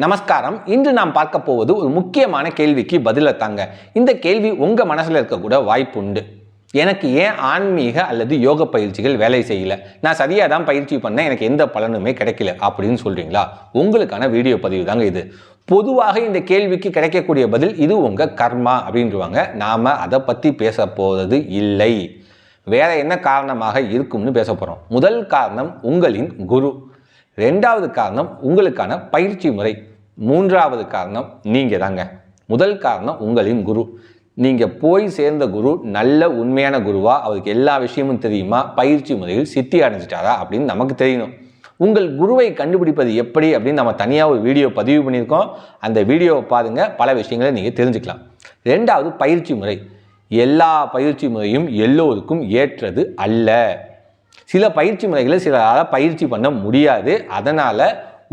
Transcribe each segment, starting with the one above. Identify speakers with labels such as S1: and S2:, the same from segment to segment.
S1: நமஸ்காரம். இன்று நாம் பார்க்க போவது ஒரு முக்கியமான கேள்விக்கு பதிலை தாங்க. இந்த கேள்வி உங்கள் மனசில் இருக்கக்கூட வாய்ப்பு உண்டு. எனக்கு ஏன் ஆன்மீக அல்லது யோக பயிற்சிகள் வேலை செய்யலை, நான் சரியாக தான் பயிற்சி பண்ணேன், எனக்கு எந்த பலனுமே கிடைக்கல அப்படின்னு சொல்கிறீங்களா? உங்களுக்கான வீடியோ பதிவு தாங்க இது. பொதுவாக இந்த கேள்விக்கு கிடைக்கக்கூடிய பதில் இது உங்கள் கர்மா அப்படின்றாங்க. நாம் அதை பற்றி பேச போவது இல்லை. வேற என்ன காரணமாக இருக்கும்னு பேச போகிறோம். முதல் காரணம் உங்களின் குரு. ரெண்டாவது காரணம் உங்களுக்கான பயிற்சி முறை. மூன்றாவது காரணம் நீங்கள் தாங்க. முதல் காரணம் உங்களின் குரு. நீங்கள் போய் சேர்ந்த குரு நல்ல உண்மையான குருவா, அவருக்கு எல்லா விஷயமும் தெரியுமா, பயிற்சி முறையில் சித்தி அடைஞ்சிட்டாரா அப்படின்னு நமக்கு தெரியணும். உங்கள் குருவை கண்டுபிடிப்பது எப்படி அப்படின்னு நம்ம தனியாக ஒரு வீடியோ பதிவு பண்ணியிருக்கோம். அந்த வீடியோவை பாருங்கள், பல விஷயங்களை நீங்கள் தெரிஞ்சுக்கலாம். ரெண்டாவது பயிற்சி முறை. எல்லா பயிற்சி முறையும் எல்லோருக்கும் ஏற்றது அல்ல. சில பயிற்சி முறைகளை சிலரால் பயிற்சி பண்ண முடியாது. அதனால்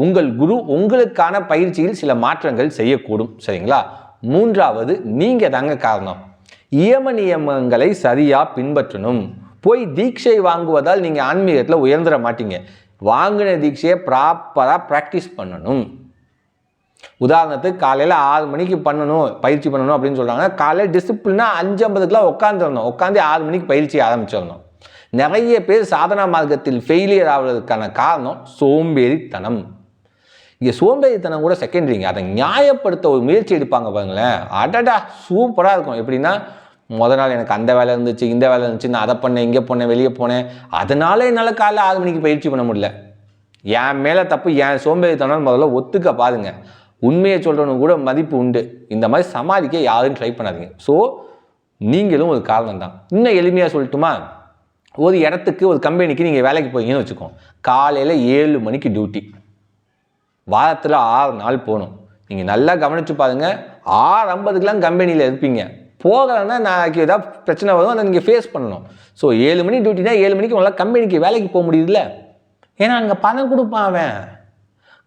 S1: உங்கள் குரு உங்களுக்கான பயிற்சியில் சில மாற்றங்கள் செய்யக்கூடும். சரிங்களா? மூன்றாவது நீங்கள் தாங்க காரணம். நியமங்களை சரியாக பின்பற்றணும். போய் தீட்சை வாங்குவதால் நீங்கள் ஆன்மீகத்தில் உயர்ந்துட மாட்டீங்க. வாங்கின தீட்சையை ப்ராப்பராக ப்ராக்டிஸ் பண்ணணும். உதாரணத்துக்கு காலையில் 6 மணிக்கு பயிற்சி பண்ணணும் அப்படின்னு சொல்கிறாங்க. காலையில் டிசிப்ளினாக 5:50க்குலாம் உட்காந்துடணும். உட்காந்து 6 மணிக்கு பயிற்சி ஆரம்பிச்சிடணும். நிறைய பேர் சாதனா மார்க்கத்தில் ஃபெயிலியர் ஆகிறதுக்கான காரணம் சோம்பேறித்தனம். இங்கே சோம்பேறித்தனம் கூட செகண்டரிங்க. அதை நியாயப்படுத்த ஒரு முயற்சி எடுப்பாங்க பாருங்களேன், அடடா சூப்பராக இருக்கும். எப்படின்னா, நாள் எனக்கு அந்த வேலை இருந்துச்சு, இந்த வேலை இருந்துச்சு, நான் அதை பண்ணேன், இங்கே போனேன், வெளியே போனேன், அதனால என்னால் காலையில் 6 மணிக்கு பயிற்சி பண்ண முடியல. என் மேலே தப்பு, என் சோம்பேறித்தனம் முதல்ல ஒத்துக்க பாருங்க. உண்மையை சொல்கிறவனுக்கு கூட மதிப்பு உண்டு. இந்த மாதிரி சமாளிக்க யாரும் ட்ரை பண்ணாதீங்க. ஸோ நீங்களும் ஒரு காரணம் தான். இன்னும் எளிமையாக சொல்லட்டுமா? ஒரு இடத்துக்கு, ஒரு கம்பெனிக்கு நீங்கள் வேலைக்கு போய்ங்கன்னு வச்சுக்கோங்க. காலையில் 7 மணிக்கு டியூட்டி, வாரத்தில் 6 நாள் போகணும். நீங்கள் நல்லா கவனித்து பாருங்கள், 6:50க்குலாம் கம்பெனியில் இருப்பீங்க. போகலைன்னா நாளைக்கு ஏதாவது பிரச்சனை வரும், அதை நீங்கள் ஃபேஸ் பண்ணணும். ஸோ 7 மணி டியூட்டினா 7 மணிக்கு உங்களால் கம்பெனிக்கு வேலைக்கு போக முடியுதுல்ல. ஏன்னா அங்கே பணம் கொடுப்பான், அவன்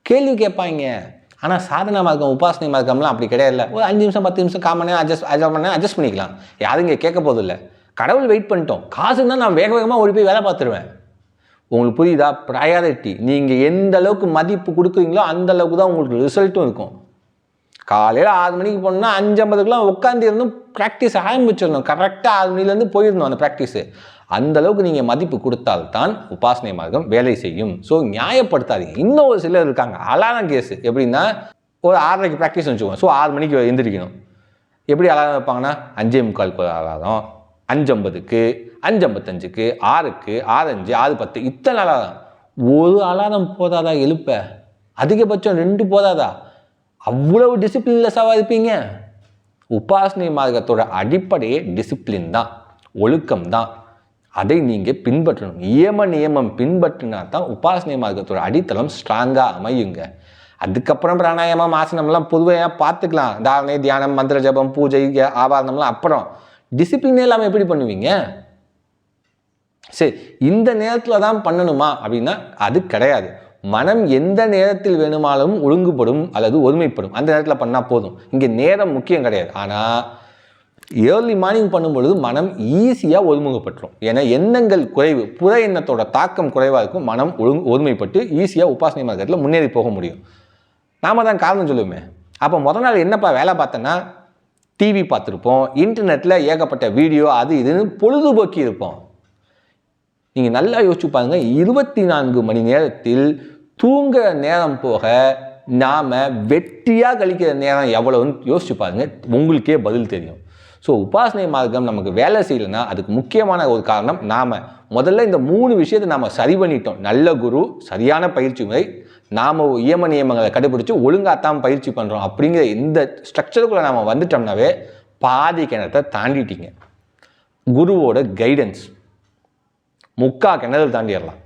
S1: கேள்வி கேட்பாங்க. ஆனால் சாதனா மார்க்கம், உபாசனை மார்க்கம்லாம் அப்படி கிடையாது. ஒரு 5 நிமிஷம் 10 நிமிஷம் காமனே அட்ஜஸ்ட் பண்ணிக்கலாம். யாரும் இங்கே கேட்க போதில்லை. கடவுள் வெயிட் பண்ணிட்டோம். காசுன்னா நான் வேக வேகமாக ஓடி போய் வேலை பார்த்துருவேன். உங்களுக்கு புரியுதா? ப்ரையாரிட்டி. நீங்கள் எந்த அளவுக்கு மதிப்பு கொடுக்குறீங்களோ அந்த அளவுக்கு தான் உங்களுக்கு ரிசல்ட்டும் இருக்கும். காலையில் 6 மணிக்கு போனோம்னா 5:50க்குலாம் உட்காந்து இருந்தும் ப்ராக்டிஸ் ஆரம்பிச்சிடணும். கரெக்டாக 6 மணிலேருந்து போயிடணும் அந்த ப்ராக்டிஸு. அந்த அளவுக்கு நீங்கள் மதிப்பு கொடுத்தால்தான் உபாசனை மார்க்கம் வேலை செய்யும். ஸோ நியாயப்படுத்தாதீங்க. இன்னும் ஒரு சிலர் இருக்காங்க, அலாரம் கேஸு. எப்படின்னா, ஒரு 6:30க்கு ப்ராக்டிஸ் வச்சுக்கோங்க. ஸோ 6 மணிக்கு எந்திரிக்கணும். எப்படி அலாரம் வைப்பாங்கன்னா, 5:45க்கு ஒரு அலாரம், 5:50க்கு, 5:55க்கு, 6க்கு, 6:05, 6:10, இத்தனை அலாரம். ஒரு அலாரம் போதாதா எழுப்ப? அதிகபட்சம் 2 போதாதா? அவ்வளவு டிசிப்ளின்லெஸ்ஸாக இருப்பீங்க. உபாசனை மார்க்கத்தோட அடிப்படையே டிசிப்ளின் தான், ஒழுக்கம் தான். அதை நீங்கள் பின்பற்றணும். நியமம் பின்பற்றினா தான் உபாசனை மார்க்கத்தோட அடித்தளம் ஸ்ட்ராங்காக அமையுங்க. அதுக்கப்புறம் பிராணாயாமம், ஆசனம்லாம் பொதுவாக பார்த்துக்கலாம். தாரணை, தியானம், மந்திர ஜபம், பூஜை, ஆவாரணம்லாம் அப்புறம். டிசிப்ளினே இல்லாமல் எப்படி பண்ணுவீங்க? சரி, இந்த நேரத்தில் தான் பண்ணணுமா அப்படின்னா அது கிடையாது. மனம் எந்த நேரத்தில் வேணுமானாலும் ஒழுங்குபடும் அல்லது ஒருமைப்படும். அந்த நேரத்தில் பண்ணால் போதும். இங்கே நேரம் முக்கியம் கிடையாது. ஆனால் ஏர்லி மார்னிங் பண்ணும்பொழுது மனம் ஈஸியாக ஒருமுகப்பட்டுரும். ஏன்னா எண்ணங்கள் குறைவு, புற எண்ணத்தோட தாக்கம் குறைவாக இருக்கும். மனம் ஒருமைப்பட்டு ஈஸியாக உபாசனை மார்க்கத்தில் முன்னேறி போக முடியும். நாம தான் காரணம் சொல்லுவோமே. அப்போ முதல் நாள் என்னப்பா வேலை பார்த்தேன்னா, டிவி பார்த்துருப்போம், இன்டர்நெட்டில் ஏகப்பட்ட வீடியோ, அது இதுன்னு பொழுதுபோக்கி இருப்போம். நீங்கள் நல்லா யோசிச்சு பாருங்கள், 24 மணி நேரத்தில் தூங்குற நேரம் போக நாம் வெற்றியாக கழிக்கிற நேரம் எவ்வளோன்னு யோசிச்சு பாருங்கள். உங்களுக்கே பதில் தெரியும். ஸோ உபாசனை மார்க்கம் நமக்கு வேலை செய்யலைன்னா அதுக்கு முக்கியமான ஒரு காரணம் நாம் முதல்ல இந்த 3 விஷயத்தை நாம் சரி பண்ணிட்டோம். நல்ல குரு, சரியான பயிற்சி முறை, நாம் நியமங்களை கடைபிடிச்சு ஒழுங்காத்தான் பயிற்சி பண்ணுறோம் அப்படிங்கிற இந்த ஸ்ட்ரக்சருக்குள்ளே நாம் வந்துட்டோம்னாவே பாதி கிணத்தை தாண்டிட்டீங்க. குருவோட கைடன்ஸ் 3/4 கிணறு தாண்டிடலாம்.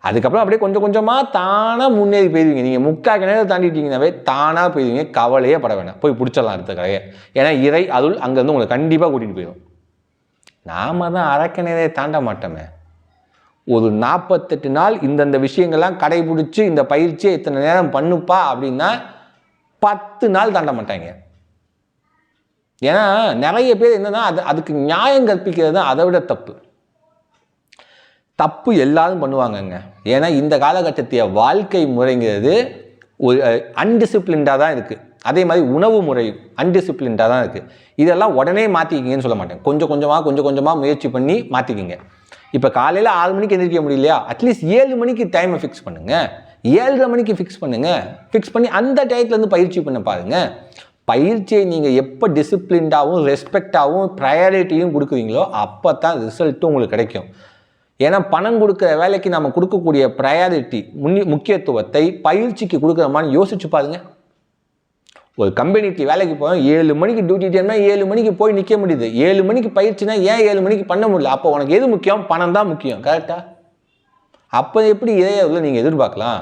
S1: அதுக்கப்புறம் அப்படியே கொஞ்சம் கொஞ்சமாக தானாக முன்னேறி போயிடுவீங்க. நீங்கள் 3/4 கிணறு தாண்டிட்டீங்கன்னாவே தானாக போயிடுவீங்க. கவலையே பட வேணாம், போய் பிடிச்சிடலாம் அடுத்த கதையை. ஏன்னா இறை அருள் அங்கேருந்து உங்களை கண்டிப்பாக கூட்டிகிட்டு போயிடும். நாம் தான் அரைக்கிணறே தாண்ட மாட்டோமே. ஒரு 48 நாள் இந்தந்த விஷயங்கள்லாம் கடைபிடிச்சி இந்த பயிற்சியை இத்தனை நேரம் பண்ணுப்பா அப்படின்னா 10 நாள் தாண்ட மாட்டாங்க. ஏன்னா நிறைய பேர் என்னன்னா அதுக்கு நியாயம் கற்பிக்கிறது தான் அதை விட தப்பு. தப்பு எல்லாரும் பண்ணுவாங்கங்க. ஏன்னா இந்த காலகட்டத்திய வாழ்க்கை முறைங்கிறது ஒரு அன்டிசிப்ளின்டாக தான் இருக்குது. அதே மாதிரி உணவு முறை அன்டிசிப்ளின்டாக தான் இருக்குது. இதெல்லாம் உடனே மாற்றிக்கிங்கன்னு சொல்ல மாட்டேன். கொஞ்சம் கொஞ்சமாக முயற்சி பண்ணி மாற்றிக்கிங்க. இப்போ காலையில் 6 மணிக்கு எந்திரிக்க முடியலையா, அட்லீஸ்ட் 7 மணிக்கு டைமை ஃபிக்ஸ் பண்ணுங்கள், 7:30 மணிக்கு ஃபிக்ஸ் பண்ணுங்கள். ஃபிக்ஸ் பண்ணி அந்த டயத்துலேருந்து பயிற்சி பண்ண பாருங்கள். பயிற்சியை நீங்கள் எப்போ டிசிப்ளின்டாகவும் ரெஸ்பெக்டாகவும் ப்ரையாரிட்டியும் கொடுக்குறீங்களோ அப்போ தான் ரிசல்ட்டும் உங்களுக்கு கிடைக்கும். ஏன்னா பணம் கொடுக்குற வேலைக்கு நம்ம கொடுக்கக்கூடிய ப்ரையாரிட்டி முக்கியத்துவத்தை பயிற்சிக்கு கொடுக்குற மாதிரி யோசிச்சு பாருங்க. ஒரு கம்பெனிக்கு வேலைக்கு போய் 7 மணிக்கு டியூட்டி டைம்னா 7 மணிக்கு போய் நிற்க முடியுது. 7 மணிக்கு பயிற்சினா ஏன் 7 மணிக்கு பண்ண முடியல? அப்போ உனக்கு எது முக்கியம்? பணம் தான் முக்கியம். கரெக்டா? அப்போ எப்படி இதே நீங்கள் எதிர்பார்க்கலாம்?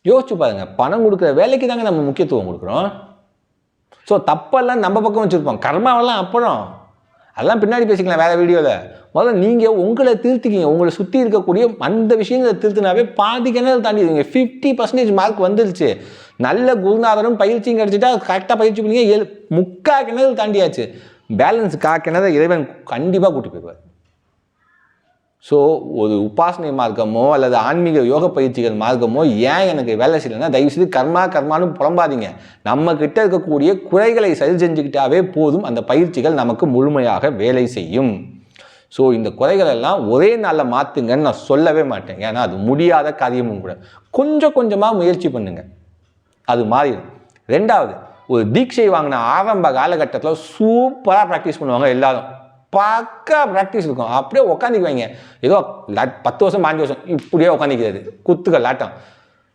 S1: யோசிச்சு பாருங்க. பணம் கொடுக்குற வேலைக்கு தாங்க நம்ம முக்கியத்துவம் கொடுக்குறோம். ஸோ தப்பெல்லாம் நம்ம பக்கம் வச்சுருப்போம், கர்மாவெல்லாம் அப்புறம், அதெல்லாம் பின்னாடி பேசிக்கலாம் வேறு வீடியோவில். முதல்ல நீங்கள் உங்களை திருத்திக்கிங்க. உங்களை சுற்றி இருக்கக்கூடிய அந்த விஷயங்களை திருத்தினாவே பாதி கிணறு தாண்டிடுவீங்க. 50% மார்க் வந்துருச்சு. நல்ல குருநாதரும் பயிற்சியும் கிடச்சிட்டா கரெக்டாக பயிற்சி பண்ணிங்க, 3/4 கிணறு தாண்டியாச்சு. பேலன்ஸ் 1/4 கிணறு இறைவன் கண்டிப்பாக கூட்டி போயிடுவார். ஸோ ஒரு உபாசனை மார்க்கமோ அல்லது ஆன்மீக யோக பயிற்சிகள் மார்க்கமோ ஏன் எனக்கு வேலை செய்யலைன்னா, தயவுசெய்து கர்மான்னு புலம்பாதீங்க. நம்ம கிட்ட இருக்கக்கூடிய குறைகளை சரி செஞ்சுக்கிட்டாவே போதும், அந்த பயிற்சிகள் நமக்கு முழுமையாக வேலை செய்யும். ஸோ இந்த குறைகள் எல்லாம் ஒரே நாளில் மாற்றுங்கன்னு நான் சொல்லவே மாட்டேன். ஏன்னா அது முடியாத காரியமும் கூட. கொஞ்சம் கொஞ்சமாக முயற்சி பண்ணுங்க, அது மாறிடும். 2வது, ஒரு தீட்சை வாங்கின ஆரம்ப காலகட்டத்தில் சூப்பராக ப்ராக்டிஸ் பண்ணுவாங்க எல்லாரும். பக்கா ப்ராக்டிஸ் இருக்கும். அப்படியே உட்காந்துக்குவாங்க. ஏதோ 10 வருஷம் 5 வருஷம் இப்படியே உட்காந்துக்கிறது, குத்துக்கள் ஆட்டம்.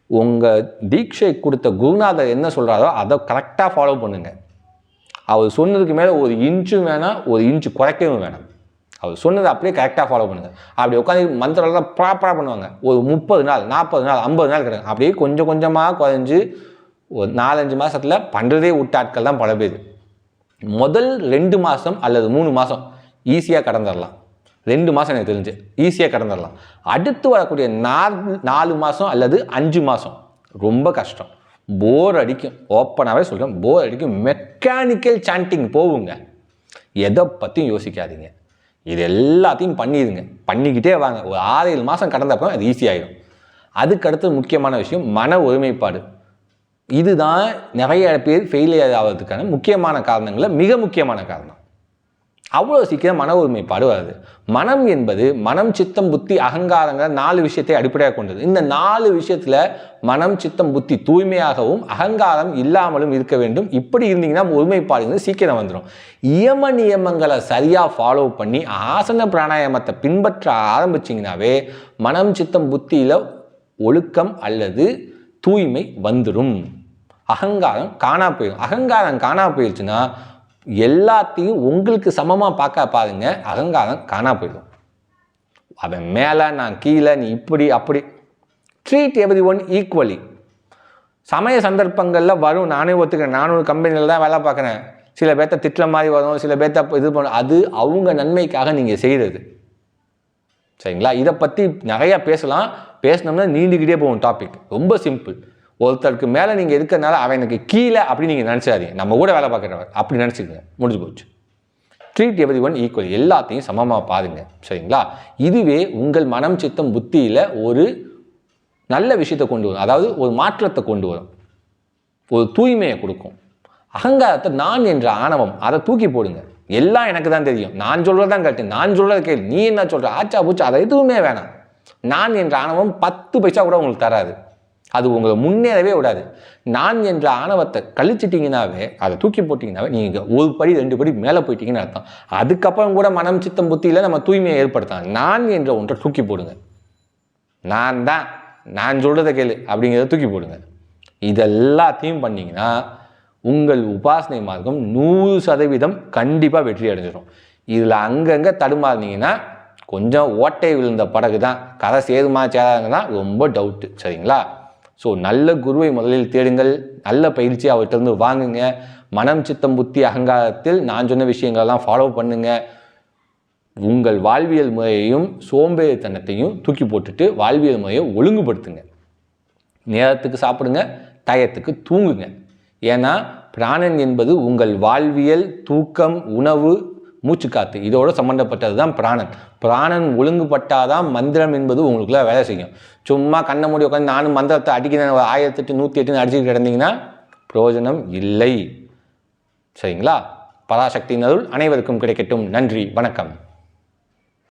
S1: உங்கள் தீட்சை கொடுத்த குருநாதர் என்ன சொல்கிறாரோ அதை கரெக்டாக ஃபாலோ பண்ணுங்கள். அவர் சொன்னதுக்கு மேலே 1 இன்ச்சு வேணாம், 1 இன்ச்சு குறைக்கவும் வேணாம். அவர் சொன்னதை அப்படியே கரெக்டாக ஃபாலோ பண்ணுங்கள். அப்படி உட்காந்து மந்திரம்லாம் ப்ராப்பராக பண்ணுவாங்க. ஒரு 30 நாள் 40 நாள் 50 நாள் கிடைக்கும். அப்படியே கொஞ்சம் கொஞ்சமாக குறைஞ்சி ஒரு 4-5 மாதத்தில் பண்ணுறதே விட்டாட்கள் தான் பல பேர். முதல் 2 மாதம் அல்லது 3 மாதம் ஈஸியாக கடந்துடலாம். 2 மாதம் எனக்கு தெரிஞ்சு ஈஸியாக கடந்துடலாம். அடுத்து வரக்கூடிய 4 மாதம் அல்லது 5 மாதம் ரொம்ப கஷ்டம். போர் அடிக்கும். ஓப்பனாகவே சொல்கிறேன், போர் அடிக்கும். மெக்கானிக்கல் சாண்டிங் போவுங்க. எதை பற்றியும் யோசிக்காதீங்க. இது எல்லாத்தையும் பண்ணிடுங்க. பண்ணிக்கிட்டே வாங்க. ஒரு 6-7 மாதம் கடந்தப்போ அது ஈஸியாகிடும். அதுக்கடுத்து முக்கியமான விஷயம் மன ஒருமைப்பாடு. இதுதான் நிறைய பேர் ஃபெயிலியர் ஆகிறதுக்கான முக்கியமான காரணங்களில் மிக முக்கியமான காரணம். அவ்வளோ சீக்கிரம் மன ஒருமைப்பாடு வருது. மனம் என்பது மனம், சித்தம், புத்தி, அகங்காரங்கிற 4 விஷயத்தை அடிப்படையாக கொண்டது. இந்த 4 விஷயத்தில் மனம், சித்தம், புத்தி தூய்மையாகவும் அகங்காரம் இல்லாமலும் இருக்க வேண்டும். இப்படி இருந்தீங்கன்னா ஒருமைப்பாடுங்கிறது சீக்கிரம் வந்துடும். நியமங்களை சரியாக ஃபாலோ பண்ணி ஆசன பிராணாயாமத்தை பின்பற்ற ஆரம்பிச்சிங்கனாவே மனம், சித்தம், புத்தியில் ஒழுக்கம் அல்லது தூய்மை வந்துடும். அகங்காரம் காணா போயிடும். அகங்காரம் காணா போயிடுச்சுன்னா எல்லாத்தையும் உங்களுக்கு சமமாக பார்க்க பாருங்க, அகங்காரம் காணா போயிடும். அவன் மேலே, நான் கீழே, நீ இப்படி அப்படி. Treat every one equally. சமய சந்தர்ப்பங்களில் வரும், நானே ஒத்துக்கிறேன். நானும் ஒரு கம்பெனியில் தான் வேலை பார்க்குறேன். சில பேர்த்த திட்டுற மாதிரி வரும், சில பேர்த்த இது பண்ண, அது அவங்க நன்மைக்காக நீங்கள் செய்கிறது. சரிங்களா? இதை பற்றி நிறையா பேசலாம். பேசினோம்னா நீண்டுக்கிட்டே போகும் டாபிக். ரொம்ப சிம்பிள். ஒருத்தருக்கு மேலே நீங்கள் இருக்கிறதுனால அவன் எனக்கு கீழே அப்படி நீங்கள் நினச்சாதீங்க. நம்ம கூட வேலை பார்க்குறவர் அப்படி நினச்சிக்கங்க, முடிஞ்சு போச்சு. Treat every one equal. எல்லாத்தையும் சமமாக பாருங்க. சரிங்களா? இதுவே உங்கள் மனம், சித்தம், புத்தியில் ஒரு நல்ல விஷயத்தை கொண்டு வரும். அதாவது ஒரு மாற்றத்தை கொண்டு வரும், ஒரு தூய்மையை கொடுக்கும். அகங்காரத்தை, நான் என்ற ஆணவம், அதை தூக்கி போடுங்க. எல்லாம் எனக்கு தான் தெரியும், நான் சொல்கிறது தான் கேட்டு, நான் சொல்கிறத கேள்வி, நீ என்ன சொல்கிற, ஆச்சா பூச்சா, அதை எதுவுமே வேணாம். நான் என்ற ஆணவம் 10 பைசா கூட உங்களுக்கு தராது. அது உங்களை முன்னேறவே விடாது. நான் என்ற ஆணவத்தை கழிச்சிட்டிங்கனாவே, அதை தூக்கி போட்டிங்கனாவே நீங்கள் 1 படி 2 படி மேலே போயிட்டீங்கன்னு அர்த்தம். அதுக்கப்புறம் கூட மனம், சித்தம், புத்தியில் நம்ம தூய்மையை ஏற்படுத்தலாம். நான் என்ற ஒன்றை தூக்கி போடுங்க. நான் தான், நான் சொல்கிறத கேளு அப்படிங்கிறத தூக்கி போடுங்க. இதெல்லாத்தையும் பண்ணிங்கன்னா உங்கள் உபாசனை மார்க்கம் 100% கண்டிப்பாக வெற்றி அடைஞ்சிடும். இதில் அங்கங்கே தடுமாறினீங்கன்னா கொஞ்சம் ஓட்டை விழுந்த படகு தான், கரை சேருமா சேராதுங்கன்னா ரொம்ப டவுட்டு. சரிங்களா? ஸோ நல்ல குருவை முதலில் தேடுங்கள். நல்ல பயிற்சி அவர்கிட்டருந்து வாங்குங்க. மனம், சித்தம், புத்தி, அகங்காரத்தில் நான் சொன்ன விஷயங்களெல்லாம் ஃபாலோ பண்ணுங்க. உங்கள் வாழ்வியல் முறையையும் சோம்பேறித்தனத்தையும் தூக்கி போட்டுட்டு வாழ்வியல் முறையை ஒழுங்குபடுத்துங்க. நேரத்துக்கு சாப்பிடுங்க, டயத்துக்கு தூங்குங்க. ஏன்னா பிராணன் என்பது உங்கள் வாழ்வியல், தூக்கம், உணவு மூச்சுக்காத்து, இதோடு சம்மந்தப்பட்டது தான் பிராணன். பிராணன் ஒழுங்குபட்டாதான் மந்திரம் என்பது உங்களுக்குள்ள வேலை செய்யும். சும்மா கண்ணை மூடி உட்காந்து நானும் மந்திரத்தை அடிக்கிறேன் 1008 108 அடிச்சுட்டு கிடந்தீங்கன்னா பிரயோஜனம் இல்லை. சரிங்களா? பராசக்தியின் அருள் அனைவருக்கும் கிடைக்கட்டும். நன்றி, வணக்கம்.